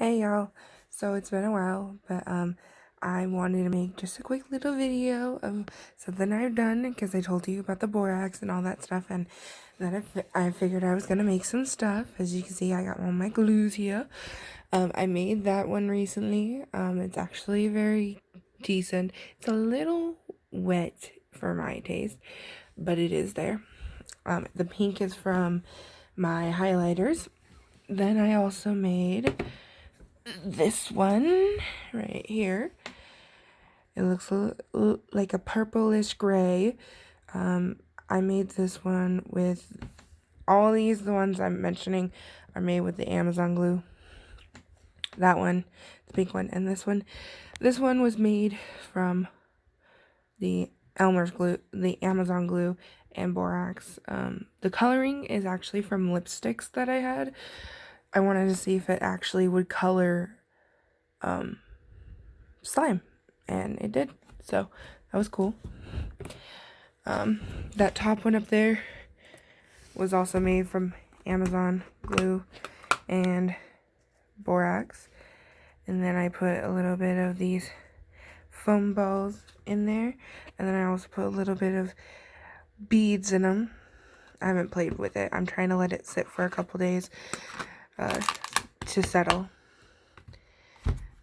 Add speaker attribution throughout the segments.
Speaker 1: Hey y'all, so it's been a while, but I wanted to make just a quick little video of something I've done because I told you about the borax and all that stuff, and then I figured I was gonna make some stuff. As you can see, I got all my glues here. I made that one recently. It's actually very decent. It's a little wet for my taste, but it is there. The pink is from my highlighters. Then I also made this one right here. It looks like a purplish gray. I made this one with all these, the ones I'm mentioning are made with the Amazon glue. That one, the pink one, and this one. This one was made from the Elmer's glue, the Amazon glue, and borax. The coloring is actually from lipsticks that I had. I wanted to see if it actually would color slime, and it did, so that was cool. That top one up there was also made from Amazon glue and borax, and then I put a little bit of these foam balls in there, and then I also put a little bit of beads in them. I haven't played with it. I'm trying to let it sit for a couple days to settle.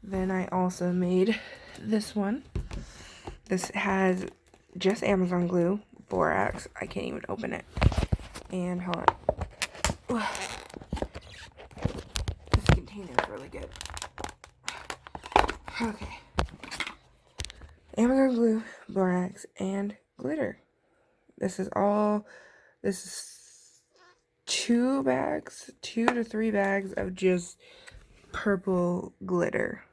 Speaker 1: Then I also made this one. This has just Amazon glue, borax. I can't even open it. And hold on. This container is really good. Okay. Amazon glue, borax, and glitter. This is 2 to 3 bags of just purple glitter.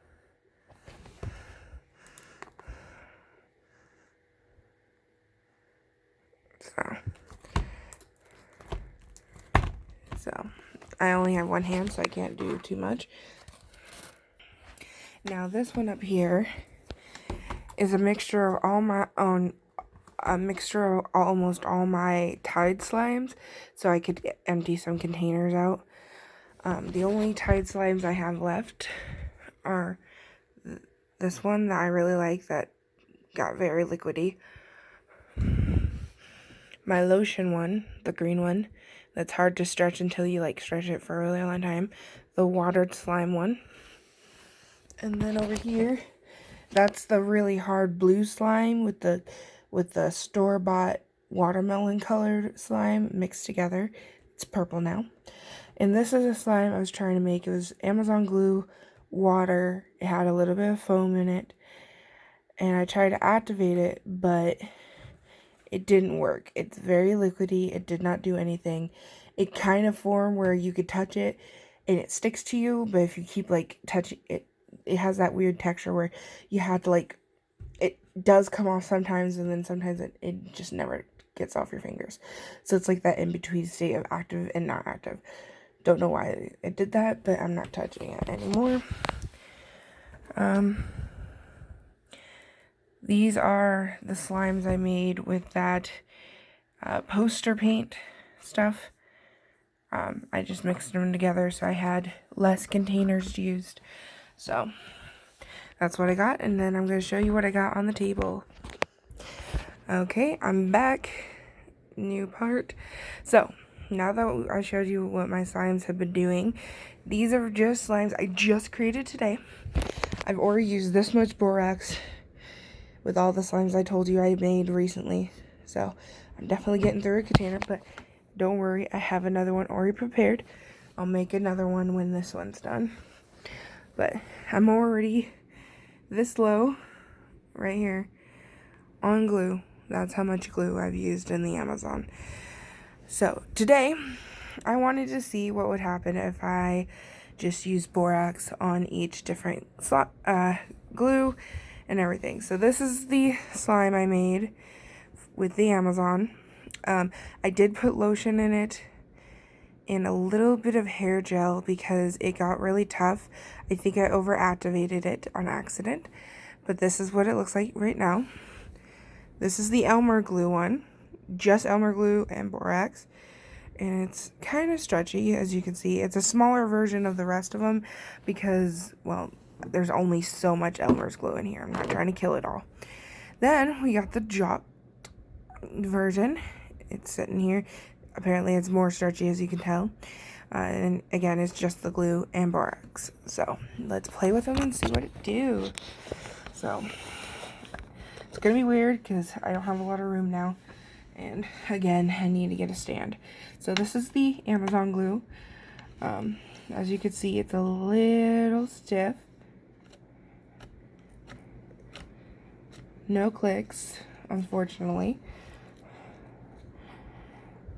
Speaker 1: So I only have one hand, so I can't do too much. Now this one up here is a mixture of almost all my Tide slimes, so I could empty some containers out. The only Tide slimes I have left are this one that I really like that got very liquidy. My lotion one, the green one, that's hard to stretch until you stretch it for a really long time. The watered slime one. And then over here, that's the really hard blue slime with the store-bought watermelon colored slime mixed together. It's purple now. And this is a slime I was trying to make. It was Amazon glue, water. It had a little bit of foam in it. And I tried to activate it, but it didn't work. It's very liquidy. It did not do anything. It kind of formed where you could touch it and it sticks to you, but if you keep touching it, it has that weird texture where you have to it does come off sometimes, and then sometimes it just never gets off your fingers. So it's like that in-between state of active and not active. Don't know why it did that, but I'm not touching it anymore. These are the slimes I made with that poster paint stuff. I just mixed them together so I had less containers used. So that's what I got, and then I'm going to show you what I got on the table. Okay, I'm back. New part. So now that I showed you what my slimes have been doing, these are just slimes I just created today. I've already used this much borax with all the slimes I told you I made recently. So I'm definitely getting through a container, but don't worry, I have another one already prepared. I'll make another one when this one's done. But I'm already this low right here on glue. That's how much glue I've used in the Amazon. So today I wanted to see what would happen if I just used borax on each different glue and everything. So this is the slime I made with the Amazon. I did put lotion in it and a little bit of hair gel because it got really tough. I think I overactivated it on accident, but this is what it looks like right now. This is the Elmer glue one, just Elmer glue and borax. and it's kind of stretchy, as you can see. It's a smaller version of the rest of them because, well, there's only so much Elmer's glue in here. I'm not trying to kill it all. Then we got the Jot version. It's sitting here. Apparently it's more stretchy, as you can tell. And again, it's just the glue and borax. So let's play with them and see what it do. So it's gonna be weird because I don't have a lot of room now. And again, I need to get a stand. So this is the Amazon glue. As you can see, it's a little stiff. No clicks, unfortunately.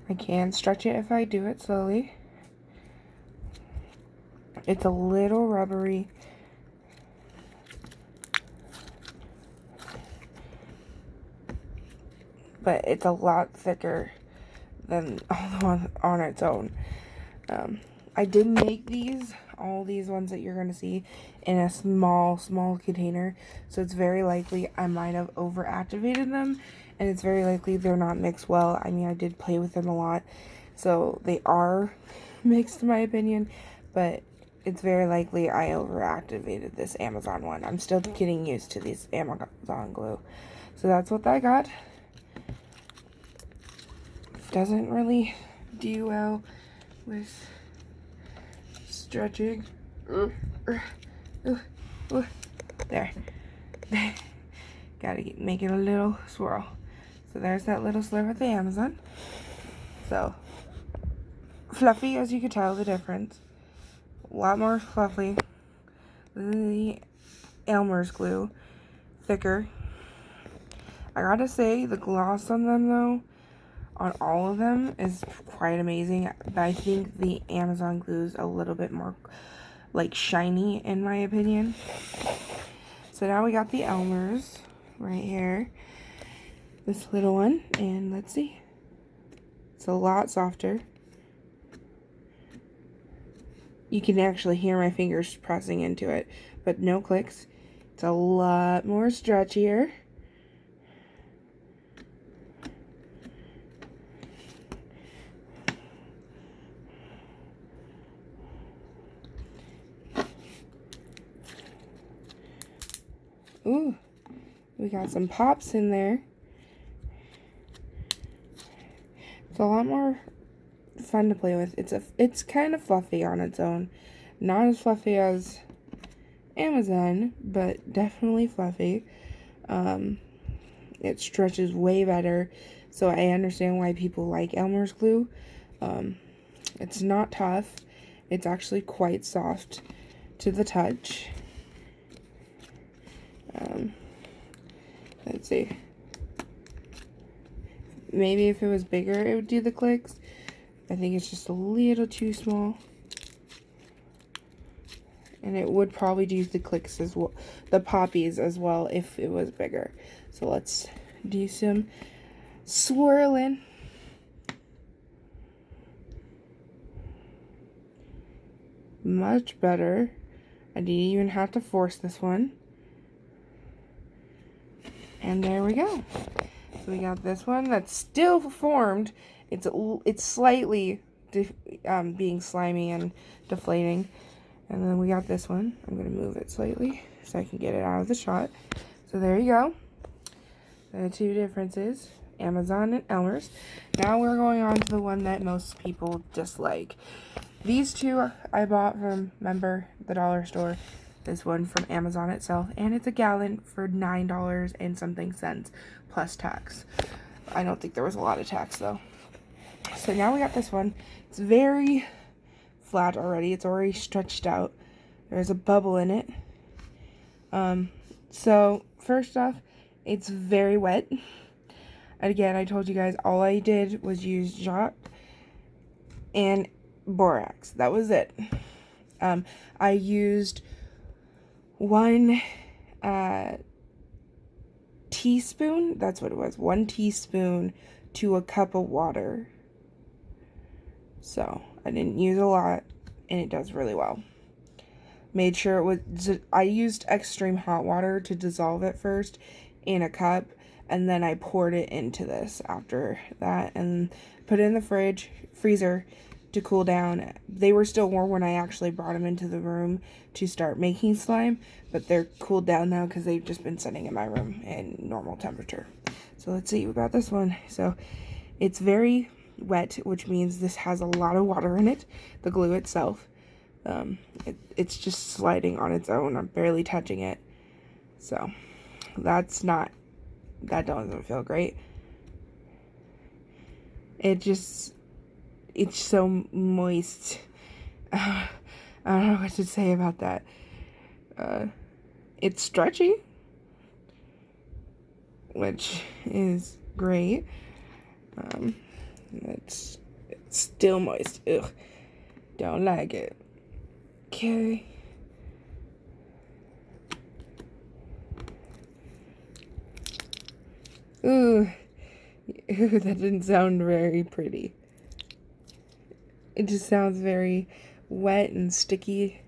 Speaker 1: I can stretch it if I do it slowly. It's a little rubbery. But it's a lot thicker than all the ones on its own. I did make all these ones that you're going to see, in a small container. So it's very likely I might have overactivated them. And it's very likely they're not mixed well. I mean, I did play with them a lot. So they are mixed in my opinion. But it's very likely I overactivated this Amazon one. I'm still getting used to these Amazon glue. So that's what I got. Doesn't really do well with stretching. There. Gotta make it a little swirl. So there's that little sliver of the Amazon. So fluffy, as you can tell the difference. A lot more fluffy than the Elmer's glue. Thicker. I gotta say, the gloss on them though, on all of them, is quite amazing. But I think the Amazon glue is a little bit more like shiny in my opinion. So now we got the Elmer's right here. This little one, and let's see. It's a lot softer. You can actually hear my fingers pressing into it, but no clicks. It's a lot more stretchier. Ooh, we got some pops in there. It's a lot more fun to play with. It's kind of fluffy on its own. Not as fluffy as Amazon, but definitely fluffy. It stretches way better, so I understand why people like Elmer's glue. It's not tough. It's actually quite soft to the touch. Let's see. Maybe if it was bigger, it would do the clicks. I think it's just a little too small. And it would probably do the clicks as well, the poppies as well, if it was bigger. So let's do some swirling. Much better. I didn't even have to force this one. And there we go. So we got this one that's still formed. It's slightly being slimy and deflating. And then we got this one. I'm going to move it slightly so I can get it out of the shot. So there you go. The two differences, Amazon and Elmer's. Now we're going on to the one that most people dislike. These two I bought from, remember, the dollar store. This one from Amazon itself, and it's a gallon for $9 and something cents plus tax. I don't think there was a lot of tax though. So now we got this one. It's very flat already. It's already stretched out. There's a bubble in it. So first off, it's very wet. And again, I told you guys all I did was use Jot and borax. That was it. I used 1 teaspoon, that's what it was, 1 teaspoon to a cup of water. So I didn't use a lot, and it does really well. Made sure it was, I used extreme hot water to dissolve it first in a cup, and then I poured it into this after that and put it in the freezer to cool down. They were still warm when I actually brought them into the room to start making slime, but they're cooled down now because they've just been sitting in my room in normal temperature. So let's see, we got this one. So it's very wet, which means this has a lot of water in it, the glue itself. It's just sliding on its own. I'm barely touching it. So that doesn't feel great. It's so moist. I don't know what to say about that. It's stretchy, which is great. It's still moist. Ugh, don't like it. Okay. Ooh, that didn't sound very pretty. It just sounds very wet and sticky.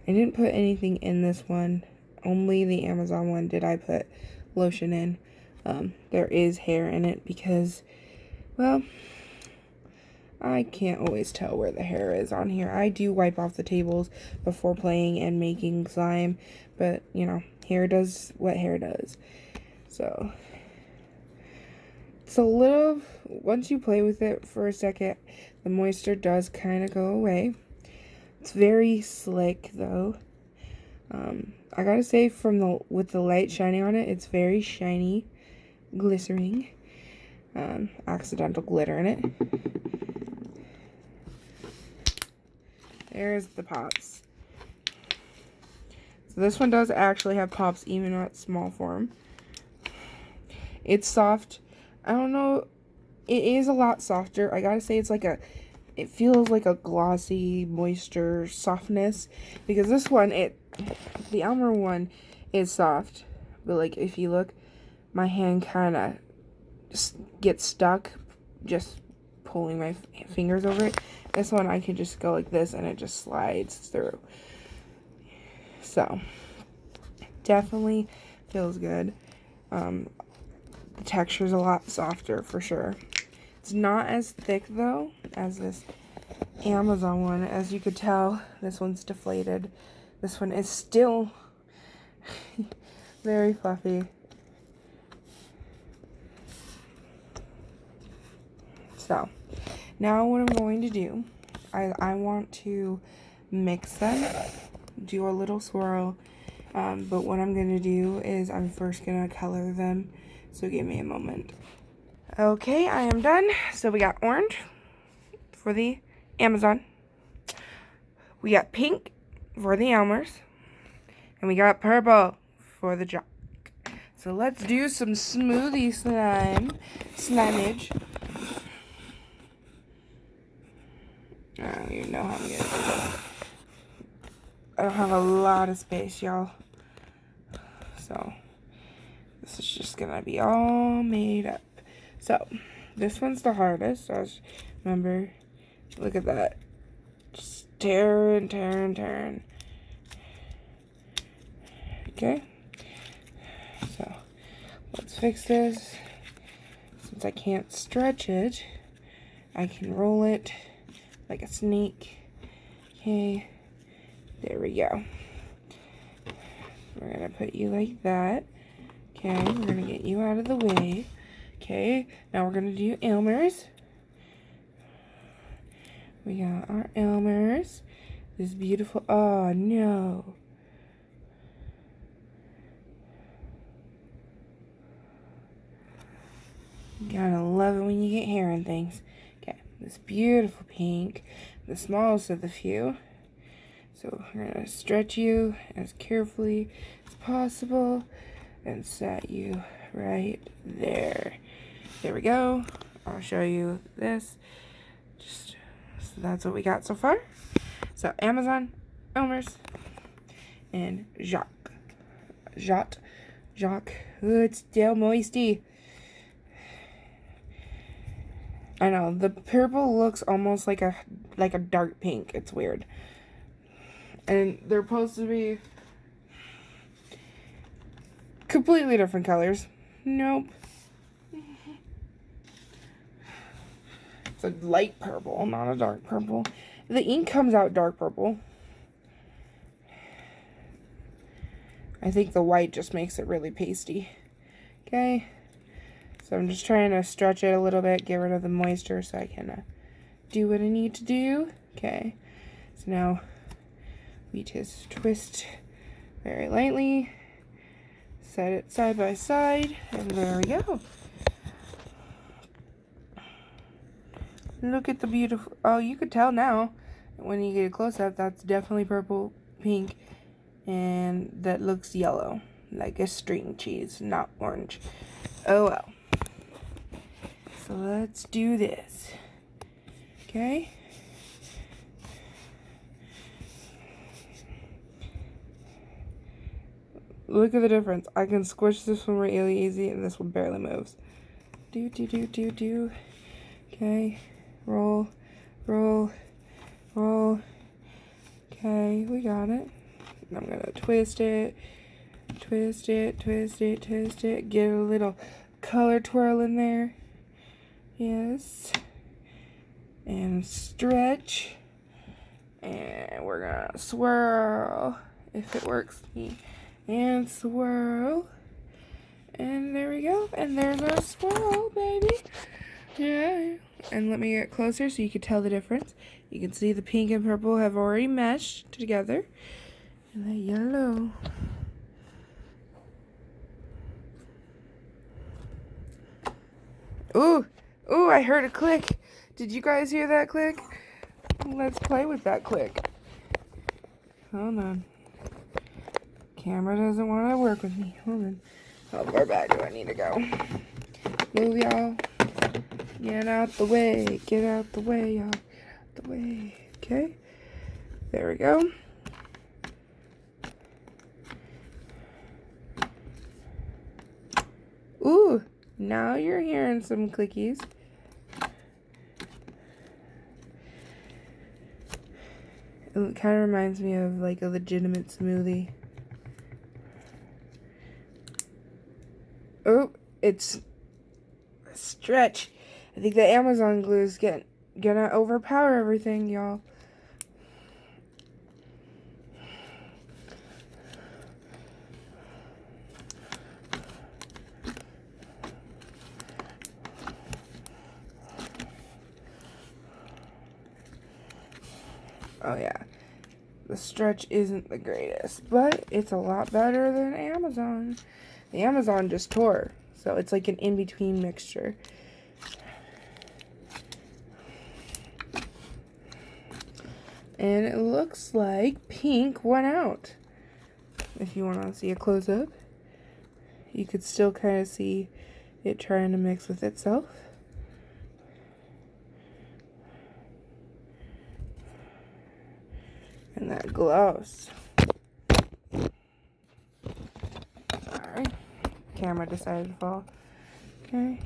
Speaker 1: I didn't put anything in this one. Only the Amazon one did I put lotion in. There is hair in it because, well, I can't always tell where the hair is on here. I do wipe off the tables before playing and making slime, but, you know, hair does what hair does. So it's a little, once you play with it for a second, the moisture does kind of go away. It's very slick though. I gotta say, with the light shining on it, it's very shiny, glistening. Accidental glitter in it. There's the pops. So this one does actually have pops, even at small form. It's soft. I don't know. It is a lot softer. I gotta say, it feels like a glossy moisture softness, because this one, the Elmer one is soft, but like if you look, my hand kind of gets stuck just pulling my fingers over it. This one I can just go like this and it just slides through. So definitely feels good. The texture's a lot softer for sure. It's not as thick though as this Amazon one. As you could tell, this one's deflated. This one is still very fluffy. So now what I'm going to do, I want to mix them, do a little swirl, but what I'm going to do is I'm first going to color them, so give me a moment. Okay, I am done. So we got orange for the Amazon, we got pink for the Elmers, and we got purple for the Jock. So let's do some smoothie slimage. I don't even know how I'm gonna do this. I don't have a lot of space, y'all. So this is just gonna be all made up. So this one's the hardest. Remember, look at that. Just tear and tear and tear. Okay. So let's fix this. Since I can't stretch it, I can roll it like a snake. Okay, there we go. We're gonna put you like that. Okay, we're gonna get you out of the way. Okay, now we're gonna do Elmer's. We got our Elmer's. This beautiful, oh no. Gotta love it when you get hair and things. Okay, this beautiful pink, the smallest of the few. So we're gonna stretch you as carefully as possible and set you right there. There we go. I'll show you this. So that's what we got so far. So Amazon, Elmer's, and Jock. Ooh, it's still moisty. I know, the purple looks almost like a dark pink. It's weird. And they're supposed to be completely different colors. Nope. It's a light purple, not a dark purple. The ink comes out dark purple. I think the white just makes it really pasty. Okay. So I'm just trying to stretch it a little bit, get rid of the moisture so I can do what I need to do. Okay. So now we just twist very lightly. Set it side by side, and there we go. Look at the beautiful, oh, you could tell now when you get a close-up, that's definitely purple, pink, and that looks yellow, like a string cheese, not orange. Oh well. So let's do this. Okay. Look at the difference. I can squish this one really easy, and this one barely moves. Do. Okay. Roll. Okay, we got it. I'm gonna twist it. Get a little color twirl in there. Yes. And stretch. And we're gonna swirl, if it works. And swirl. And there we go. And there's our swirl, baby. Yeah. And let me get closer so you can tell the difference. You can see the pink and purple have already meshed together. And the yellow. Ooh, I heard a click. Did you guys hear that click? Let's play with that click. Hold on. Camera doesn't want to work with me. Hold on. How far back do I need to go? Move, y'all. Get out the way. Get out the way, y'all. Get out the way. Okay. There we go. Ooh, now you're hearing some clickies. It kind of reminds me of like a legitimate smoothie. Oh, it's a stretch. I think the Amazon glue is gonna overpower everything, y'all. Oh yeah, the stretch isn't the greatest, but it's a lot better than Amazon. The Amazon just tore, so it's like an in-between mixture. And it looks like pink went out. If you want to see a close-up, you could still kind of see it trying to mix with itself. And that glows. Alright. Camera decided to fall. Okay.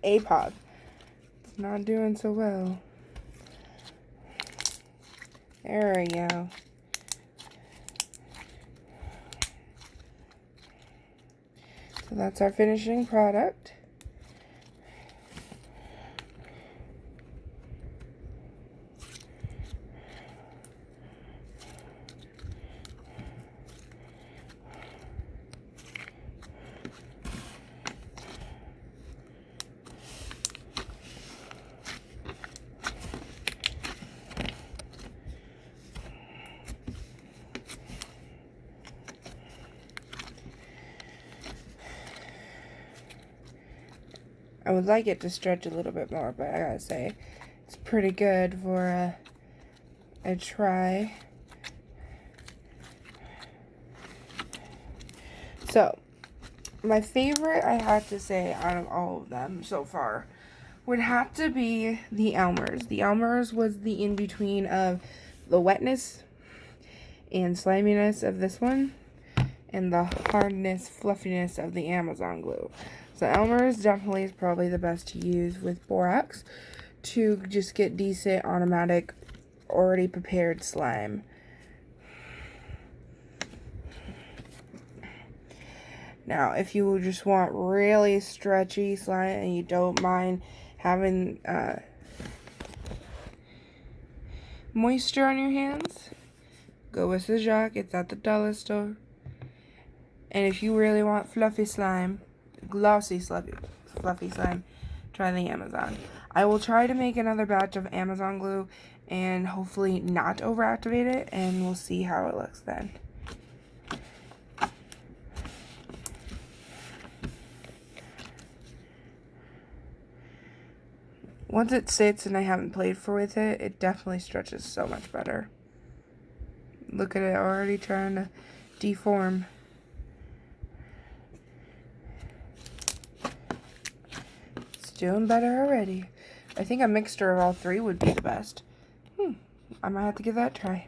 Speaker 1: APOD. It's not doing so well. There we go. So that's our finishing product. I would like it to stretch a little bit more, but I gotta say, it's pretty good for a try. So, my favorite, I have to say, out of all of them so far, would have to be the Elmer's. The Elmer's was the in-between of the wetness and sliminess of this one, and the hardness, fluffiness of the Amazon glue. So Elmer's definitely is probably the best to use with borax to just get decent, automatic, already prepared slime. Now, if you just want really stretchy slime and you don't mind having moisture on your hands, go with the Jacques. It's at the dollar store. And if you really want fluffy slime, glossy fluffy slime, try the Amazon. I will try to make another batch of Amazon glue and hopefully not overactivate it, and we'll see how it looks then. Once it sits and I haven't played with it, it definitely stretches so much better. Look at it already trying to deform. It's doing better already. I think a mixture of all three would be the best. I might have to give that a try.